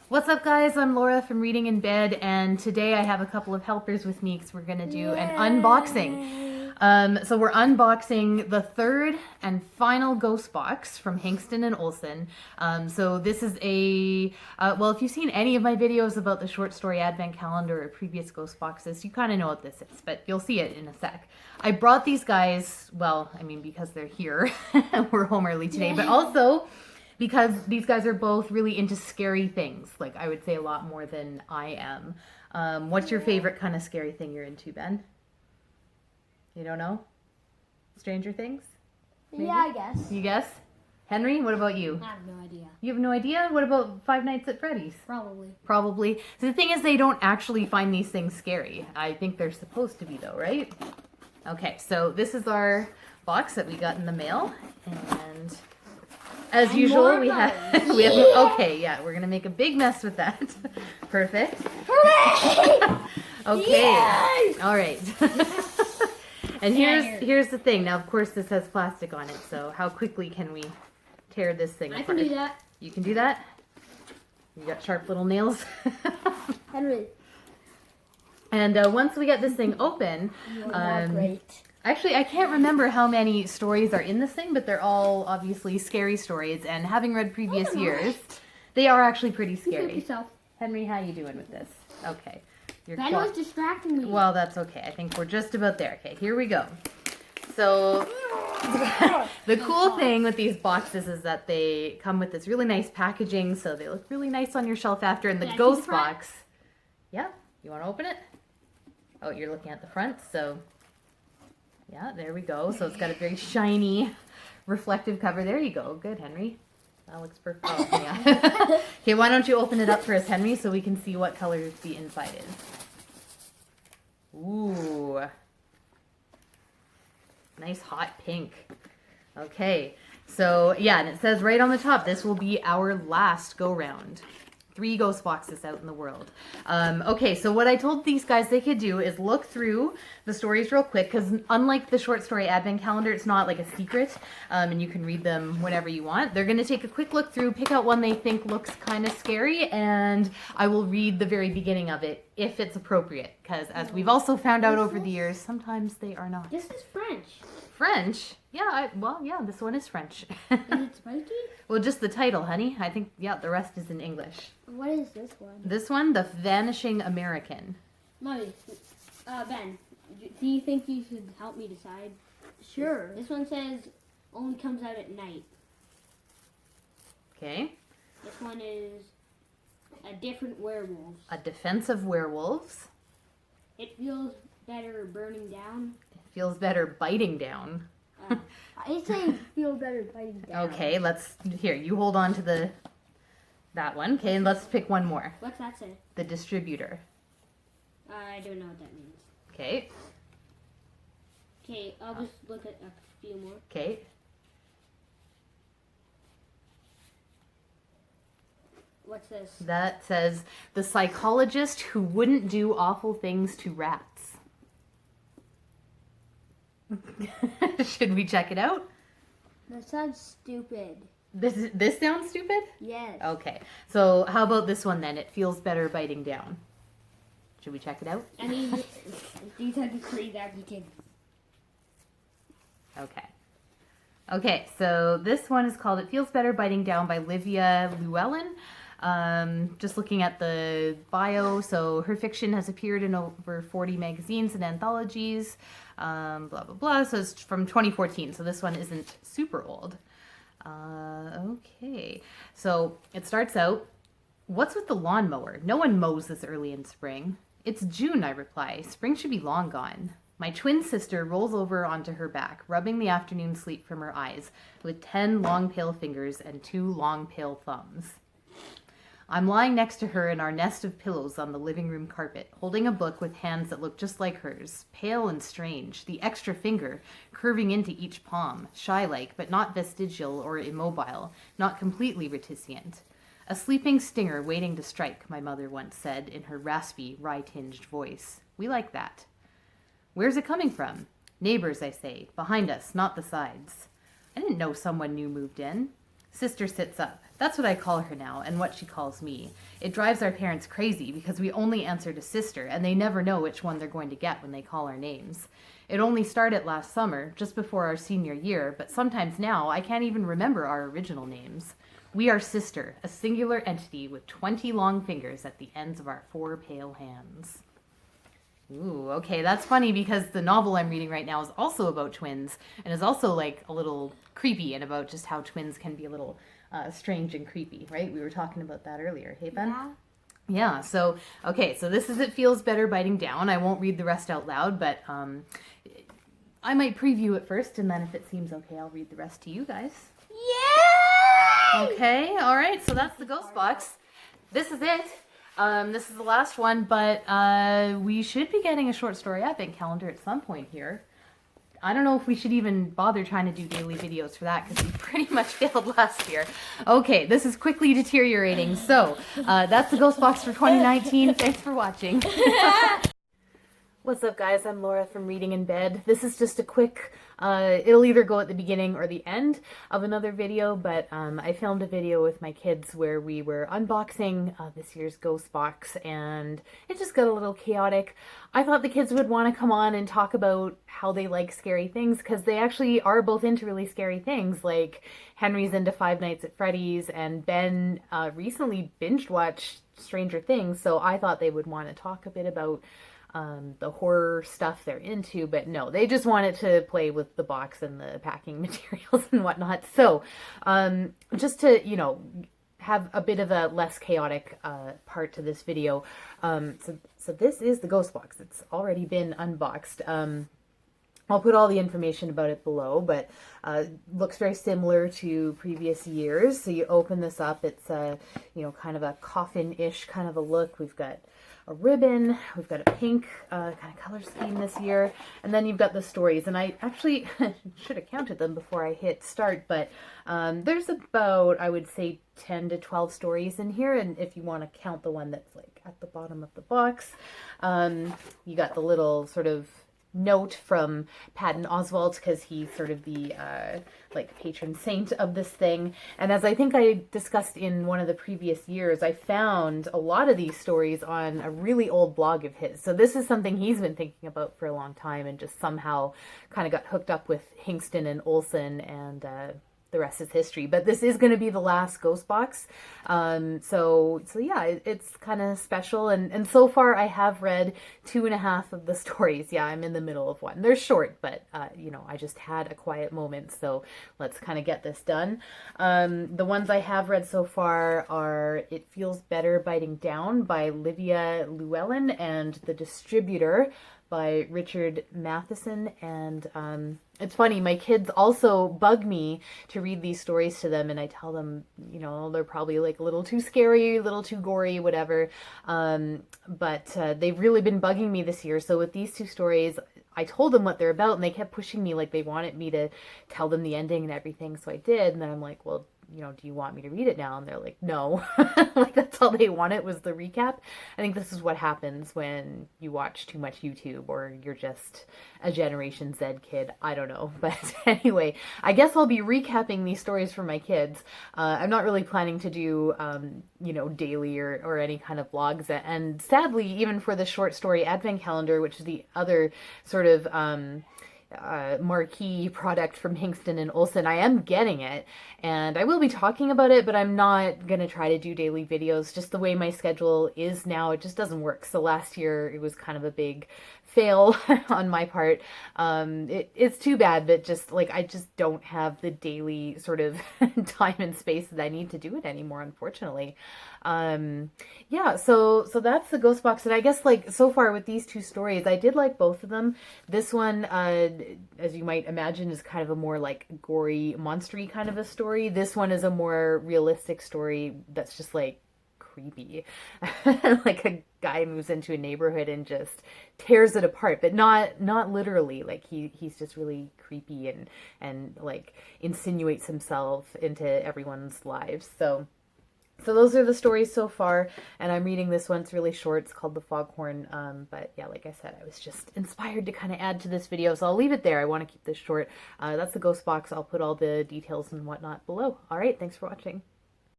What's up, guys? I'm Laura from Reading in Bed, and today I have a couple of helpers with me because we're going to do an unboxing. So we're unboxing the third and final ghost box from Hingston and Olsen. So this is a, well, if you've seen any of my videos about the short story advent calendar or previous ghost boxes, you kind of know what this is, but you'll see it in a sec. I brought these guys, well, I mean, because they're here. We're home early today, but also because these guys are both really into scary things. Like, I would say a lot more than I am. What's your favorite kind of scary thing you're into, Ben? You don't know? Stranger Things? Maybe? Yeah, I guess. You guess? Henry, what about you? I have no idea. You have no idea? What about Five Nights at Freddy's? Probably. Probably. So the thing is, they don't actually find these things scary. I think they're supposed to be, though, right? Okay, so this is our box that we got in the mail, and as usual, we have, okay, yeah, we're going to make a big mess with that. Perfect. Hooray! Okay. Yes! All right. And here's the thing. Now, of course, this has plastic on it, so how quickly can we tear this thing apart? I can do that. You can do that? You got sharp little nails? Henry. And once we get this thing open, Great. actually, I can't remember how many stories are in this thing, but they're all obviously scary stories. And having read previous years, they are actually pretty scary. Henry, how you doing with this? Okay. Ben was distracting me. Well, that's okay. I think we're just about there. Okay, here we go. So, the cool thing with these boxes is that they come with this really nice packaging, so they look really nice on your shelf after. And the ghost box, yeah, you want to open it? Oh, you're looking at the front, so yeah, there we go. So it's got a very shiny, reflective cover. There you go. Good, Henry. That looks perfect. Oh, yeah. Okay, why don't you open it up for us, Henry, so we can see what color the inside is. Ooh. Nice hot pink. Okay, so yeah, and it says right on the top, this will be our last go-round. 3 ghost boxes out in the world. Okay, so what I told these guys they could do is look through the stories real quick, because unlike the short story advent calendar, it's not like a secret, and you can read them whenever you want. They're going to take a quick look through, pick out one they think looks kind of scary, and I will read the very beginning of it if it's appropriate, because as we've also found out over the years, sometimes they are not. This is French. French? Yeah, well, yeah, this one is French. Is it spiky? Well, just the title, honey. I think, yeah, the rest is in English. What is this one? This one, The Vanishing American. Mommy, Ben, do you think you should help me decide? Sure. This one says only comes out at night. Okay. This one is a different werewolves. A Defense of Werewolves. It feels better burning down. It feels better biting down. I say feel better biting down. Okay, here, you hold on to that one. Okay, and let's pick one more. What's that say? The Distributor. I don't know what that means. Okay. Okay, I'll just look at a few more. Okay. What's this? That says, The Psychologist Who Wouldn't Do Awful Things to Rats. Should we check it out? That sounds stupid. This sounds stupid? Yes. Okay. So how about this one then? It feels better biting down. Should we check it out? I mean, these are the 3 that we can. Okay. Okay, so this one is called It Feels Better Biting Down by Livia Llewellyn. Just looking at the bio, so her fiction has appeared in over 40 magazines and anthologies, blah, blah, blah. So it's from 2014, so this one isn't super old. Okay, so it starts out, what's with the lawnmower? No one mows this early in spring. It's June, I reply. Spring should be long gone. My twin sister rolls over onto her back, rubbing the afternoon sleep from her eyes, with 10 long pale fingers and 2 long pale thumbs. I'm lying next to her in our nest of pillows on the living room carpet, holding a book with hands that look just like hers, pale and strange, the extra finger curving into each palm, shy-like, but not vestigial or immobile, not completely reticent. A sleeping stinger waiting to strike, my mother once said in her raspy, rye-tinged voice. We like that. Where's it coming from? Neighbors, I say, behind us, not the sides. I didn't know someone new moved in. Sister sits up. That's what I call her now, and what she calls me. It drives our parents crazy because we only answer to sister, and they never know which one they're going to get when they call our names. It only started last summer, just before our senior year, but sometimes now I can't even remember our original names. We are sister, a singular entity with 20 long fingers at the ends of our 4 pale hands. Ooh, okay, that's funny because the novel I'm reading right now is also about twins and is also like a little creepy and about just how twins can be a little strange and creepy, right? We were talking about that earlier. Hey, Ben? Yeah. Yeah, so, okay, so this is It Feels Better Biting Down. I won't read the rest out loud, but I might preview it first, and then if it seems okay, I'll read the rest to you guys. Yay! Okay, all right, so that's the ghost box. This is it. This is the last one, but we should be getting a short story advent calendar at some point here. I don't know if we should even bother trying to do daily videos for that because we pretty much failed last year. Okay, this is quickly deteriorating. So that's the ghost box for 2019. Thanks for watching. What's up, guys? I'm Laura from Reading in Bed. This is just a quick, it'll either go at the beginning or the end of another video, but I filmed a video with my kids where we were unboxing this year's ghost box, and it just got a little chaotic. I thought the kids would want to come on and talk about how they like scary things, because they actually are both into really scary things. Like, Henry's into Five Nights at Freddy's, and Ben recently binge watched Stranger Things, so I thought they would want to talk a bit about the horror stuff they're into, but no, they just wanted to play with the box and the packing materials and whatnot. So, just to, you know, have a bit of a less chaotic part to this video. So this is the ghost box. It's already been unboxed. I'll put all the information about it below, but looks very similar to previous years. So you open this up, it's a, you know, kind of a coffin-ish kind of a look. We've got a ribbon, we've got a pink kind of color scheme this year, and then you've got the stories. And I actually should have counted them before I hit start, but there's about, I would say, 10 to 12 stories in here, and if you want to count the one that's like at the bottom of the box, you got the little sort of note from Patton Oswalt, because he's sort of the like patron saint of this thing. And as I think I discussed in one of the previous years, I found a lot of these stories on a really old blog of his. So this is something he's been thinking about for a long time, and just somehow kind of got hooked up with Hingston and Olsen, and the rest is history. But this is going to be the last ghost box. So yeah, it's kind of special. And so far I have read 2.5 of the stories. Yeah, I'm in the middle of one. They're short, but you know, I just had a quiet moment. So let's kind of get this done. The ones I have read so far are It Feels Better Biting Down by Livia Llewellyn, and The Distributor by Richard Matheson. And it's funny, my kids also bug me to read these stories to them, and I tell them, you know, they're probably like a little too scary, a little too gory, whatever. But they've really been bugging me this year. So with these 2 stories, I told them what they're about, and they kept pushing me, like they wanted me to tell them the ending and everything. So I did, and then I'm like, well, you know, do you want me to read it now? And they're like, no. Like, that's all they wanted was the recap. I think this is what happens when you watch too much YouTube, or you're just a Generation Z kid. I don't know. But anyway, I guess I'll be recapping these stories for my kids. I'm not really planning to do, you know, daily or any kind of vlogs. And sadly, even for the short story advent calendar, which is the other sort of marquee product from Hingston and Olsen, I am getting it, and I will be talking about it, but I'm not gonna try to do daily videos. Just the way my schedule is now, it just doesn't work. So last year it was kind of a big fail on my part. It's too bad that just like I just don't have the daily sort of time and space that I need to do it anymore, unfortunately. Yeah, so that's the ghost box. And I guess, like, so far with these 2 stories, I did like both of them. This one, as you might imagine, is kind of a more like gory, monstery kind of a story. This one is a more realistic story that's just like creepy. Like, a guy moves into a neighborhood and just tears it apart, but not literally. Like, he's just really creepy and like insinuates himself into everyone's lives. So those are the stories so far, and I'm reading this one. It's really short. It's called The Foghorn. But yeah, like I said, I was just inspired to kind of add to this video, so I'll leave it there. I want to keep this short. That's the ghost box. I'll put all the details and whatnot below. All right, thanks for watching.